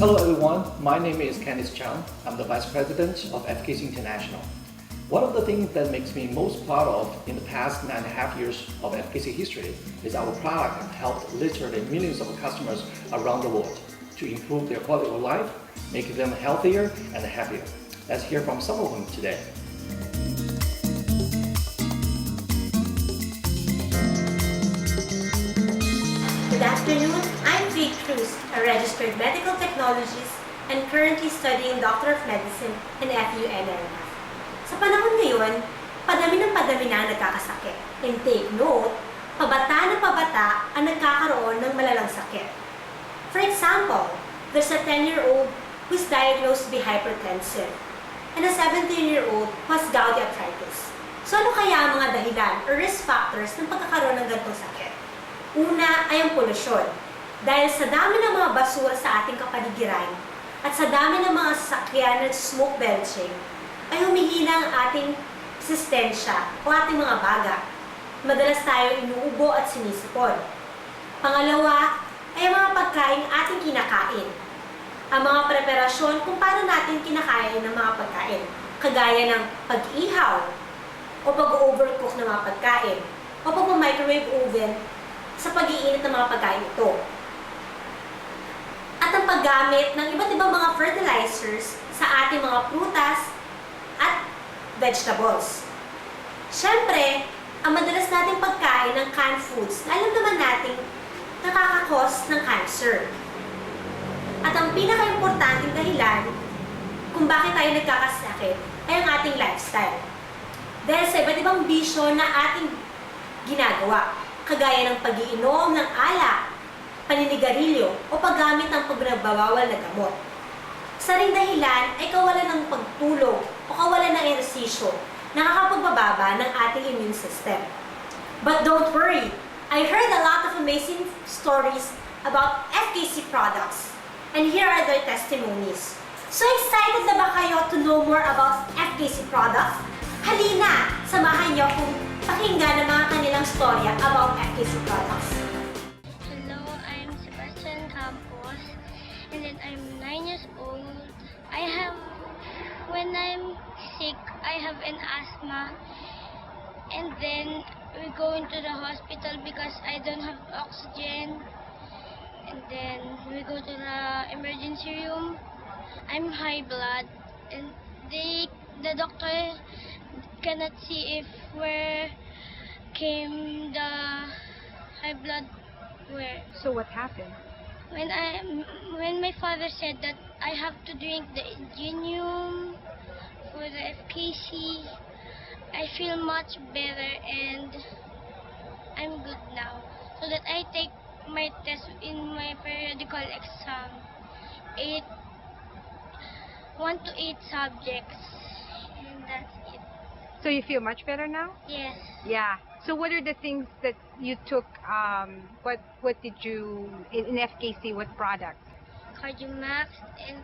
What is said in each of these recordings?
Hello everyone, my name is Kenneth Chang. I'm the Vice President of FKC International. One of the things that makes me most proud of in the past 9.5 years of FKC history is our product has helped literally millions of customers around the world to improve their quality of life, making them healthier and happier. Let's hear from some of them today. Good afternoon, I'm Faith Cruz, a registered medical technologist and currently studying Doctor of Medicine in FUNLF. Sa panahon ngayon, padami ng padami na ang nagkakasakit. And take note, pabata na pabata ang nagkakaroon ng malalang sakit. For example, there's a 10-year-old who's diagnosed to be hypertensive and a 17-year-old who has gouty arthritis. So ano kaya ang mga dahilan or risk factors ng pagkakaroon ng ganitong sakit? Una ay ang polusyon. Dahil sa dami ng mga basura sa ating kapaligiran at sa dami ng mga sasakyan ng smoke belching, ay humihina ang ating resistensya o ating mga baga. Madalas tayo inuubo at sinisipon. Pangalawa ay ang mga pagkain ating kinakain. Ang mga preparasyon kung paano natin kinakain ng mga pagkain, kagaya ng pag-ihaw o pag-overcook ng mga pagkain o pag-microwave oven sa pag-iinit ng mga pagkain ito. At ang paggamit ng iba't ibang mga fertilizers sa ating mga prutas at vegetables. Siyempre, ang madalas nating pagkain ng canned foods na alam naman nating nakakakos ng cancer. At ang pinaka-importanting dahilan kung bakit tayo nagkakasakit ay ang ating lifestyle. Dahil sa iba't ibang bisyo na ating ginagawa, kagaya ng pag-iinom ng alak, paninigarilyo, o paggamit ng pagbabawal na gamot. Sa ring dahilan ay kawalan ng pagtulog o kawalan ng ehersisyo na nakakapagbababa ng ating immune system. But don't worry, I heard a lot of amazing stories about FKC products, and here are their testimonies. So excited na ba kayo to know more about FKC products? Halina, samahan niyo kung pakinggan ang mga kanilang storya about FKC products. Hello, I'm Sebastian Campos, and then I'm 9 years old. When I'm sick, I have an asthma, and then we go into the hospital because I don't have oxygen, and then we go to the emergency room. I'm high blood, and the doctor cannot see if where came the high blood where. So what happened? When my father said that I have to drink the Ingenium for the FKC, I feel much better and I'm good now. So that I take my test in my periodical exam. 1 to 8 subjects, and that's it. So you feel much better now? Yes. Yeah. So what are the things that you took? What did you in FKC? What products? Cardiomax and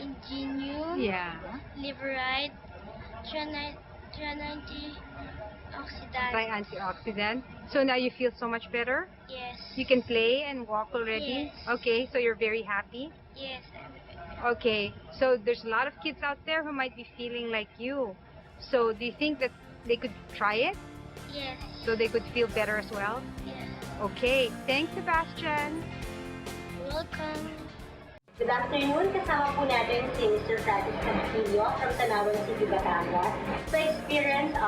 Ingenium. Yeah. Liverite, Antioxidant. So now you feel so much better. Yes. You can play and walk already. Yes. Okay. So you're very happy. Yes. Okay. So there's a lot of kids out there who might be feeling like you. So do you think that they could try it? Yes. So they could feel better as well? Yes. Okay. Thanks, Sebastian. Welcome. Good afternoon, kasama po natin si Mr. Francis Castillo from Tanawan City, Batangas to experience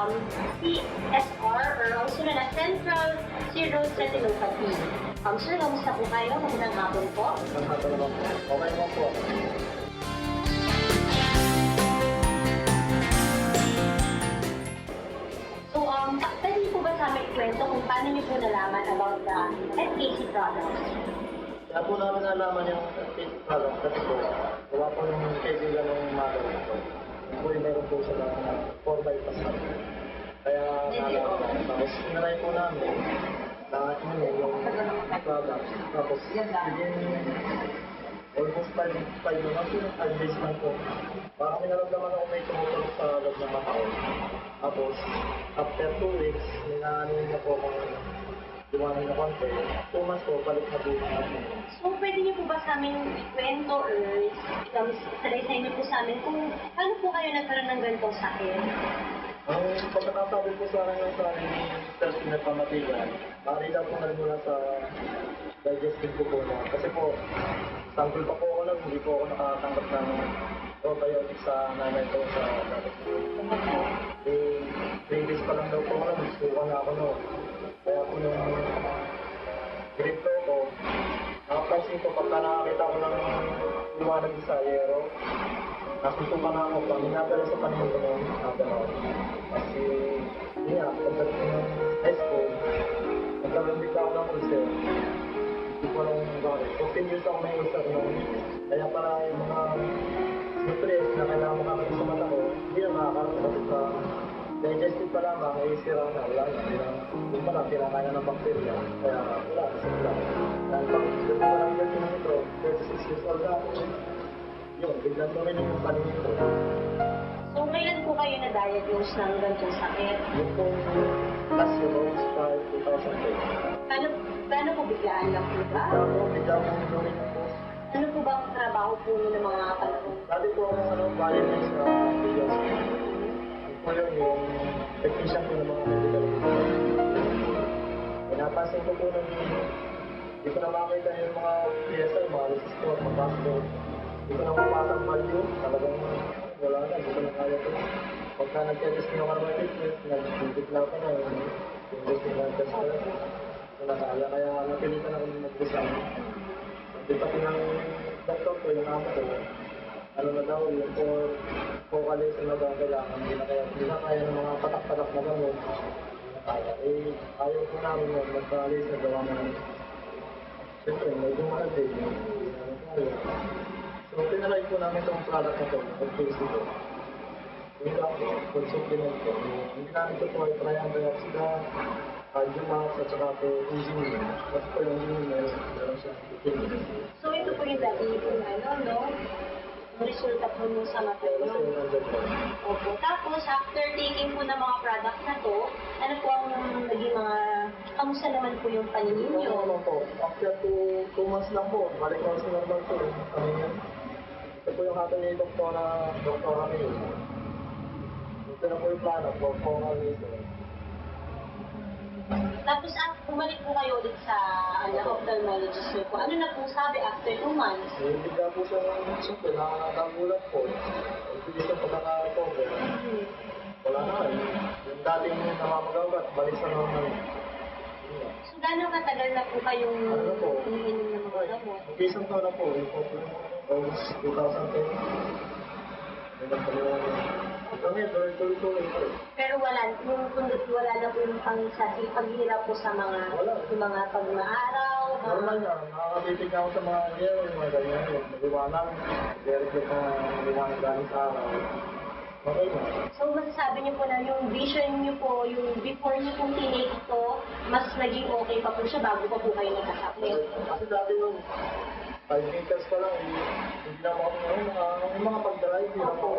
CSR or also known as Central Cirrhosis Retinopathy. Sir, kamusta po kayo? Magandang hapon po. Magandang hapon naman po. Okay naman po. So, pwede niyo po ba sa amin kwento kung paano niyo po nalaman about the FKC products? Kaya po namin nalaman yung FKC product kasi po, gawa po yung kaibigan ng mother ko. Po yung meron po sila na 4x pass. Kaya nalaman. Tapos inaray po namin na yung product. Tapos within almost 5 months, 5 days lang po. Parang minaramdaman ako may tumutulog sa loob ng mata ko. Tapos, after 2 weeks, minanin na po akong dumating na konti. 2 months po, balik na po natin. So, pwede niyo po ba sa amin ikwento or salaysay niyo po sa amin kung paano po kayo nagkaroon ng ganitong sakit? Ang pagkakasabi po sa akin ng sa aking test na pamatigan, makikita po na rin mula sa digestive ko po na. Kasi po, sample pa po ako lang, hindi po ako nakatanggap ng probiotic sa nanay ko sa dapat po. Eh, 3 days pa lang daw po ako lang, gusto na ako no. Kaya po nung grade ko, nakapansin ko pagka nakakita ko ng liwanag sa aero, nasusuka na ako, pag hinagala sa paningin ko nung nagalaw. Kasi, yun nga, pagdating ko ng high school, nagkaroon din ako ng ulcer. Hindi ko alam bakit. 15 years ako may ulcer noon. Kaya para yung mga nutrients na kailangan makakita sa mata ko, hindi na makakaroon kasi sa digestive pa lamang, ay sira na, wala na. Yung pala, kinakaya ng bacteria. Kaya wala, kasi wala. Dahil pag doon ko lang yung ito, 36 years old na ako. Yun, biglang tuminin yung paningin ko. So, kailan po kayo na-diagnose ng ganitong sakit? Yung pong last year, August 5, 2010. Paano po biglaan lang po ba? Bigla po tuminin po. Ano po ba ang trabaho po niyo ng mga panahon? Dati po ako violence sa PLC. Yung po yun, yung technician po ng mga medical equipment. Pinapansin ko po nung hindi ko na makakita yung mga PSI, mga resistor, mga passport. Hindi ko na mapasang value, talagang wala na, hindi ko na kaya po. Pagka nag-test yung karma treatment, nag-bigla ko na yung gusto na test ko. Wala kaya, kaya napilitan ako mag-design. Dito ko ng doktor ko, yung amo ko, ano na daw, yung focalist na daw kailangan, hindi na kaya ng mga patak-patak na gamot. Kaya, eh, ayaw po namin yun, mag-focalist na gawa namin. Siyempre, medyo mahal din. So, tinry po namin itong product na ito, pag-face ito. Yung lang po, full supplement po. Hindi namin ito po ay triang dioxida, Aljumax, at saka po Engineer. Kasi po yung Engineer, meron siya. So, ito po yung dati po no? Ang resulta po nung sa mata Kasi nyo. yung nandun po. Opo. Tapos, after taking po ng mga product na to, ano po ang naging mga, kamusta naman po yung paningin nyo? Ano po, after 2 months lang po, balik ko sa normal po. Ito po yung hata ni Dr. Hamil. Ito na po yung plano po, Tapos, bumalik po kayo ulit sa ophthalmologist nyo po. Ano na po sabi after 2 months? bigla po siya ng siyempre, nakakagulat po. Hindi siya pagkaka-recover. Wala na yung dating namamagagat, balik sa normal. So, gano'ng katagal na po kayong Ano po? iniinom ng mga gamot? Mag-isang taon na po, yung po, August 2010. Kami, tuloy-tuloy pa rin. Pero wala na po yung paghihirap po sa mga pag-maaraw. Normal na, nakakatitig ako sa mga yero, yung mga ganyan, yung maliwanag, i-reflect na maliwanag dahil sa araw. Okay na. So, masasabi niyo po na yung vision niyo po, yung before niyo pong tinake ito, mas naging okay pa po siya bago pa po kayo nagkasakit. Kasi dati nung 5 meters pa lang, hindi na ako yung mga pag-drive, hindi na ako.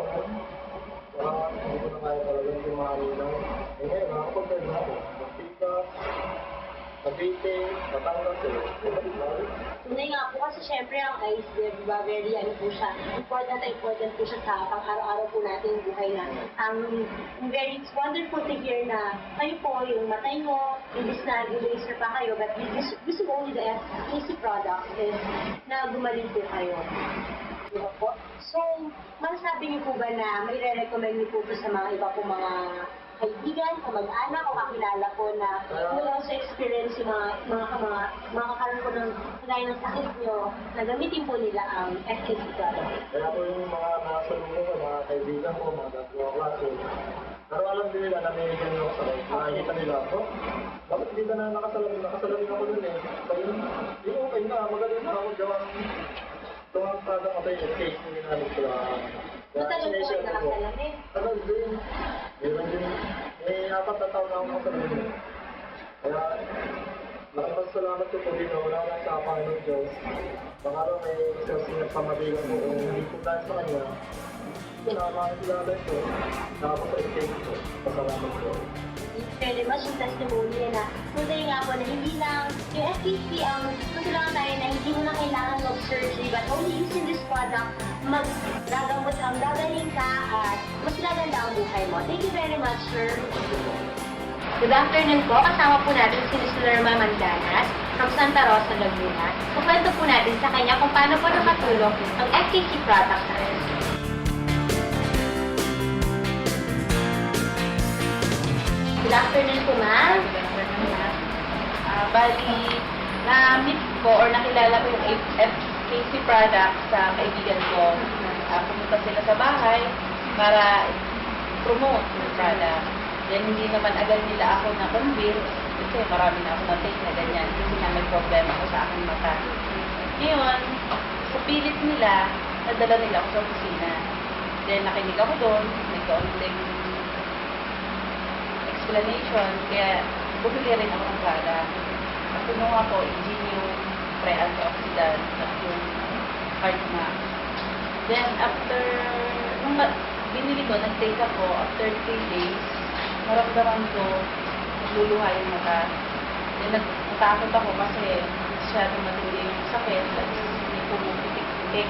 Hindi ko na kaya talaga yung mga halilaw. Eh ngayon, nakakapag-drive na ako. Magpika, Cavite, Batangas, Tunay nga po kasi syempre ang eyes, diba, very po siya, important po siya sa pang-araw-araw po natin buhay na. Very wonderful to hear na kayo po, yung mata nyo, imbis na laser pa kayo, but gusto mo only the easy product is na gumaling po kayo. Diba po? So, masasabi niyo po ba na may re-recommend niyo po sa mga iba po mga kaibigan, kamag-anak o kakilala ko na mula sa experience yung mga kakaroon ko ng kagaya ng sakit nyo na gamitin po nila ang FKC product. Kaya po yung mga nakasalong ko, mga kaibigan ko, mga gagawa klase. Pero alam din nila na may ganyan ako sa life. Nakikita nila ako, bakit hindi ka na nakasalamin? Nakasalamin ako dun eh. Kaya hindi okay na, magaling na ako gawang itong product ako yung case na ginamit ko lang. Matagal po kayo nakasalamin. Tagal din. Meron din. May 4 na taon na akong nakasalamin. Kaya, nakapagsalamat ko po dito. Wala lang sa Panginoon Diyos. Baka raw may isang sinagpamatigan ko kung hindi po dahil sa kanya. Ito na, makakilala ito. Nakapag-escape ko. Pasalamat ko. very much yung testimony niya na tunay nga po na hindi lang yung FKC ang tutulungan tayo na hindi mo na kailangan mag-surgery but only using this product, magagamot ang gagaling ka at mas gaganda ang buhay mo. Thank you very much, sir. Good afternoon po. Kasama po natin si Ms. Lerma Mandanas from Santa Rosa, Laguna. Kukwento po natin sa kanya kung paano po nakatulong ang FKC product sa kanya. Good afternoon po, ma'am. Bali, na-meet ko or nakilala ko yung FKC product sa kaibigan ko. Pumunta sila sa bahay para promote yung product. Then, hindi naman agad nila ako na-convince kasi marami na ako na-take na ganyan kasi nga may problema ko sa aking mata. Ngayon, sa pilit nila, nadala nila ako sa opisina. Then, nakinig ako doon, nag-onting explanation, kaya bumili rin ako ng product. At tunong ako, Ingenio pre-antioxidant at yung Heart Max. Then, after, nung binili ko, nag-take ako, after 3 days, maramdaman ko, nagluluha yung mata. Then, natakot ako kasi masyadong matindi yung sakit, hindi pumupitik-pitik.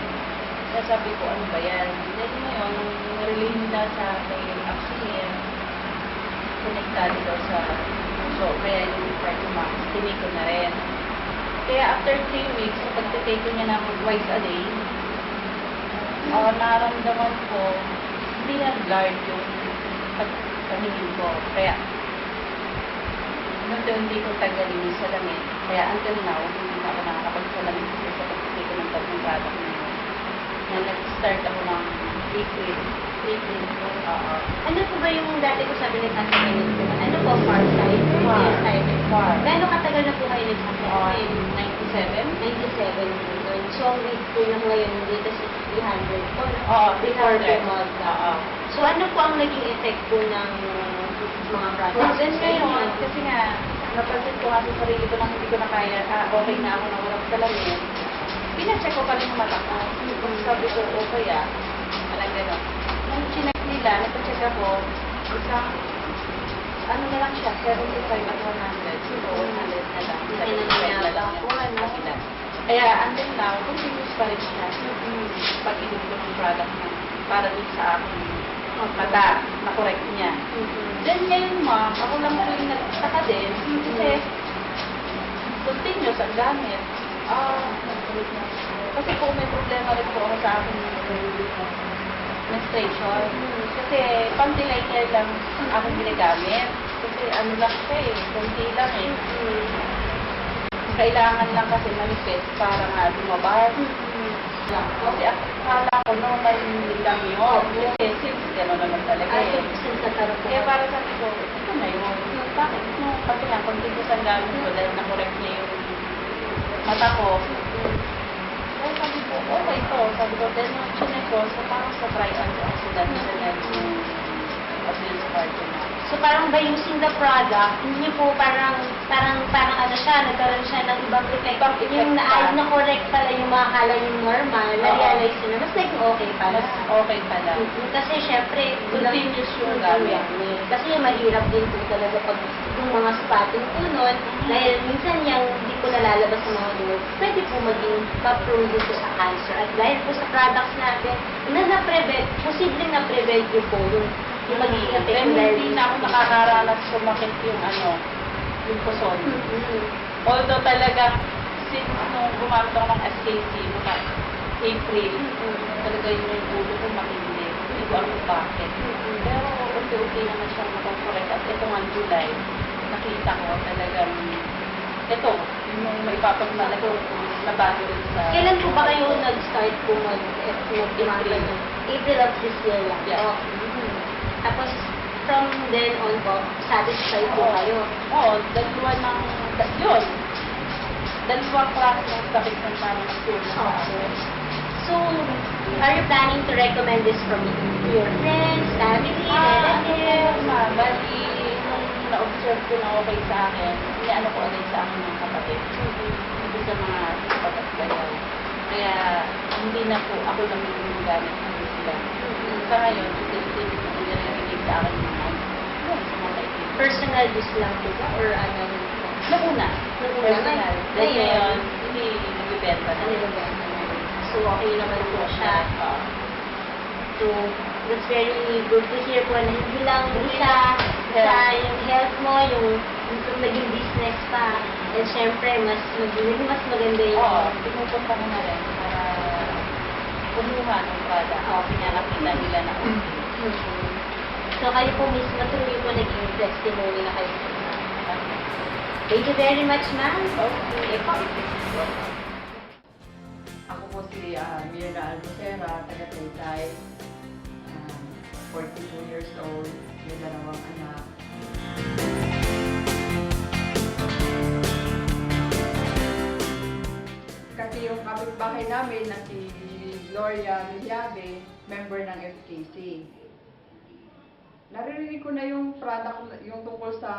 Kaya sabi ko, ano ba yan? Then, ngayon, nung nirelay nila sa kay Axel, konektado daw sa puso, kaya yung Heart Max, tinake ko na rin. Kaya after 3 weeks, sa pagtitake ko niya na twice a day, naramdaman ko, hindi nag-blurred yung pagkatingin ko. Kaya, hindi ko tanggalin yung salamin. Kaya until now, hindi na ako nakakapagsalamin kasi sa pagtitake ko ng tatlong product na yun. Na nag-start ako ng April. Ano po ba yung dati ko sabi ng cancer clinic po? Ano po, far side? Far. Gano'ng katagal na po kayo nagsasabi? 97? 97 po yun. So, ang weight po na ngayon dito sa 300 po. Oo, 300 300. mod. Oo. So, ano po ang naging effect po ng mga products? Then ngayon, kasi nga, napansin ko nga sa sarili ko na hindi ko na kaya, okay na ako na walang salamin. Pinacheck ko pa rin yung mata ko. Sabi ko, okay Parang gano'n. Nung chinek nila, napacheck ako, isang, ano na lang siya, 75 at 100. So, 100 na lang. 75 na lang yung kabila. Kaya, until now, continuous pa rin siya. Pag-inom ko ng product na para din sa aking mata, na-correct niya. Then, ngayon ma'am, ako lang po yung nagtaka din, kasi continuous ang gamit. Kasi po may problema rin po ako sa aking menstruation. Kasi pang-delay care lang ang aking ginagamit. Kasi ano lang siya kunti lang Kailangan lang kasi manipis para nga lumabas. Kasi akala ko normal lang yun. Kasi since gano'n naman talaga Kaya para sabi ko, ito na yun. Bakit? Kasi nga, continuous ang gamit ko dahil na-correct niya yung mata ko. Kaya sabi ko, okay to. Sabi ko, then nung chinek ko, so parang sa tri-antioxidant na yung abuse partner. So, parang by using the product, hindi po parang ano siya, nagkaroon siya ng ibang effect. Yung na-correct pala yung mga kala yung normal, na-realize na mas naging okay pala. Okay pala. Kasi syempre, Continuous yung gamit. Kasi mahirap din po talaga pag yung mga spotting po nun, dahil minsan yung hindi po nalalabas sa mga dulo, pwede po maging ma-prone din po sa cancer. At dahil po sa products natin, na-prevent, posibleng na-prevent yun po yung magiging effect. Then hindi na ako nakakaranas sumakit yung yung puson. Although talaga, since nung gumamit ako ng SKC, mula April, talaga yung ulo ko matindi. Hindi ko alam bakit. Pero unti-unti naman siyang makakorek. At ito nga July, nakita ko talagang ito, yung maipapagmala ko na bago rin sa... Kailan po ba kayo nag-start po mag-April? April of this year lang? Yeah. Tapos, from then on po, satisfied po kayo? Oo, dalawang klase ng sakit ng parang nagtulong sa akin. So, are you planning to recommend this from your friends, family, relatives? Bali, nung na-observe ko na okay sa akin, ano ko agad sa akin ng kapatid. Hindi sa mga kapatid bayaw. Kaya, hindi na po ako lang yung gumagamit ng sila. Sa ngayon, hindi narinig sa akin mga sa mga kaibigan. personal use lang po ba? Or ano? Nung una, Nung una, personal. Then ngayon, ngayon, hindi nagbibenta na. ano yung benta namin? So, okay naman po siya. So, that's very good to hear po na hindi lang isa yung health mo, yung maging business pa. And syempre, mas maganda yung... Oo, pinupunta ko na rin para kumuha ng product. Oo, pinakakita nila na okay. Mhm. So, kayo po mismo, tuloy po naging testimony na kayo. Thank you very much, ma'am. Okay po. Ako po si Mirna Albocera, taga Taytay. 42 years old, may dalawang anak. Kasi yung kapitbahay namin na si Gloria Millabe, member ng FKC. Naririnig ko na yung product, yung tungkol sa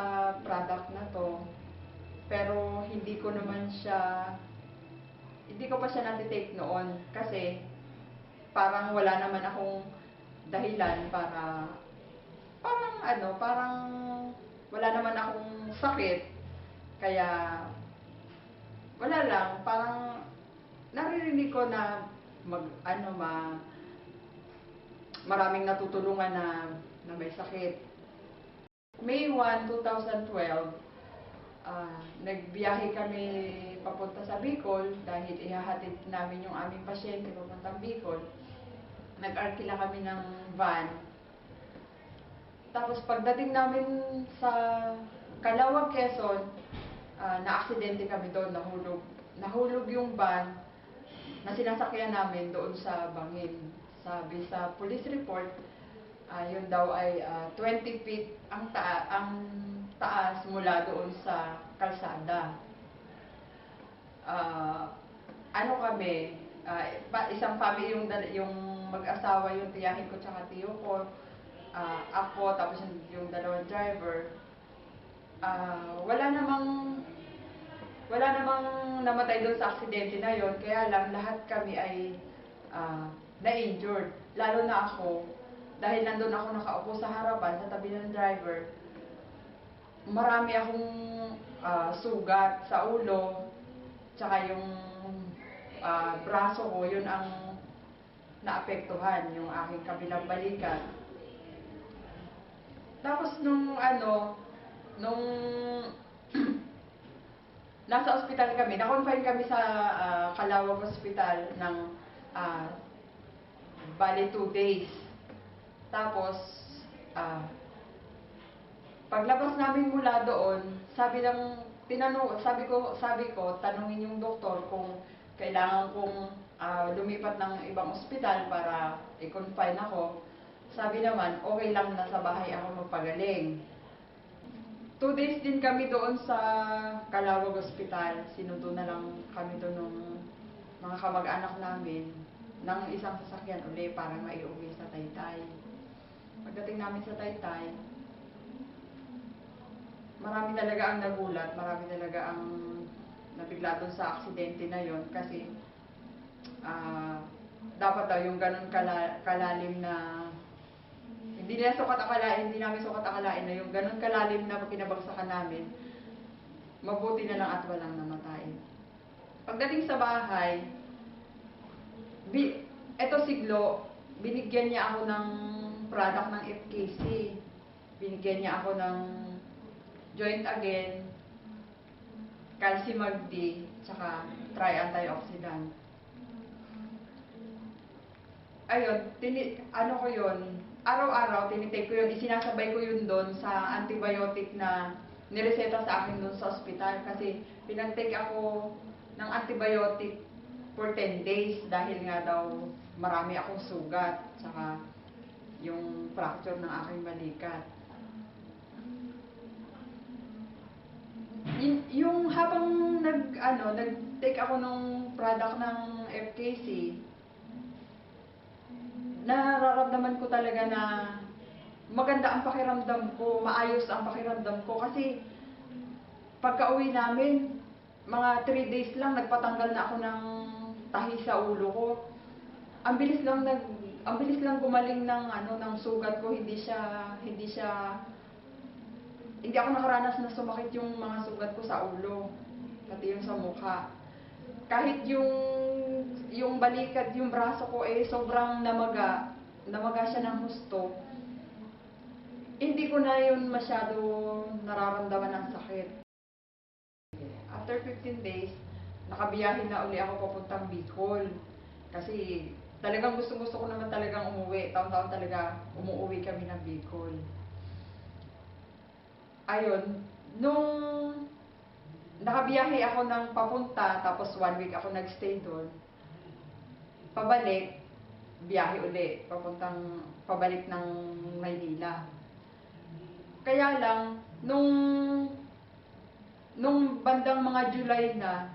product na to. Pero hindi ko pa siya natitake noon kasi parang wala naman akong dahilan parang wala naman akong sakit. Kaya wala lang, parang naririnig ko na maraming natutulungan na may sakit. May 1, 2012, nagbiyahe kami papunta sa Bicol dahil ihahatid namin yung aming pasyente papuntang Bicol. Nag-arkila kami ng van. Tapos pagdating namin sa Calawag, Quezon, na-aksidente kami doon, nahulog yung van na sinasakyan namin doon sa bangin. Sabi sa police report, yun daw ay 20 feet ang taas mula doon sa kalsada. Isang family yung mag-asawa, yung tiyahin ko tsaka tiyo ko, ako, tapos yung dalawang driver. Wala namang namatay doon sa aksidente na yon, kaya lang lahat kami ay na-injured. Lalo na ako, dahil nandun ako nakaupo sa harapan, sa tabi ng driver, marami akong sugat sa ulo, tsaka yung braso ko, yun ang naapektuhan, yung aking kabilang balikat. Tapos nung nasa ospital kami, na-confine kami sa Calawag Hospital ng bali 2 days. Tapos, paglabas namin mula doon, sabi ko, tanungin yung doktor kung kailangan kong lumipat ng ibang ospital para i-confine ako. Sabi naman, okay lang, nasa bahay ako magpagaling. 2 days din kami doon sa Calawag Hospital. Sinundo na lang kami doon ng mga kamag-anak namin ng isang sasakyan uli para maiuwi sa Taytay. Pagdating namin sa Taytay, marami talaga ang nagulat, marami talaga ang nabigla doon sa aksidente na yon kasi dapat daw yung ganun kalalim na hindi namin sukat akalain na yung ganun kalalim na pinabagsakan namin, mabuti na lang at walang namatay. Pagdating sa bahay, eto si Glo, binigyan niya ako ng product ng FKC. Binigyan niya ako ng Joint Again, Calcium Mag-D, tsaka Tri-Antioxidant. Ayun, ko yun, araw-araw tinitake ko yun, isinasabay ko yun doon sa antibiotic na nireseta sa akin doon sa ospital kasi pinag-take ako ng antibiotic for 10 days dahil nga daw marami akong sugat tsaka yung fracture ng aking balikat. Yung habang nag-take ako ng product ng FKC, nararamdaman ko talaga na maganda ang pakiramdam ko, maayos ang pakiramdam ko kasi pagka-uwi namin, mga 3 days lang nagpatanggal na ako ng tahi sa ulo ko. Ang bilis lang gumaling ng sugat ko, hindi siya hindi ako nakaranas na sumakit yung mga sugat ko sa ulo, pati yung sa mukha. Kahit yung balikat, yung braso ko sobrang namaga siya ng husto. Hindi ko na yun masyado nararamdaman ng sakit. After 15 days, nakabiyahe na uli ako papuntang Bicol. Kasi talagang gusto ko naman talagang umuwi. Taon-taon talaga umuwi kami ng Bicol. Ayun, nung nakabiyahe ako ng papunta, tapos 1 week ako nagstay doon. Pabalik, biyahe uli, pabalik ng Maynila. Kaya lang, nung bandang mga July na,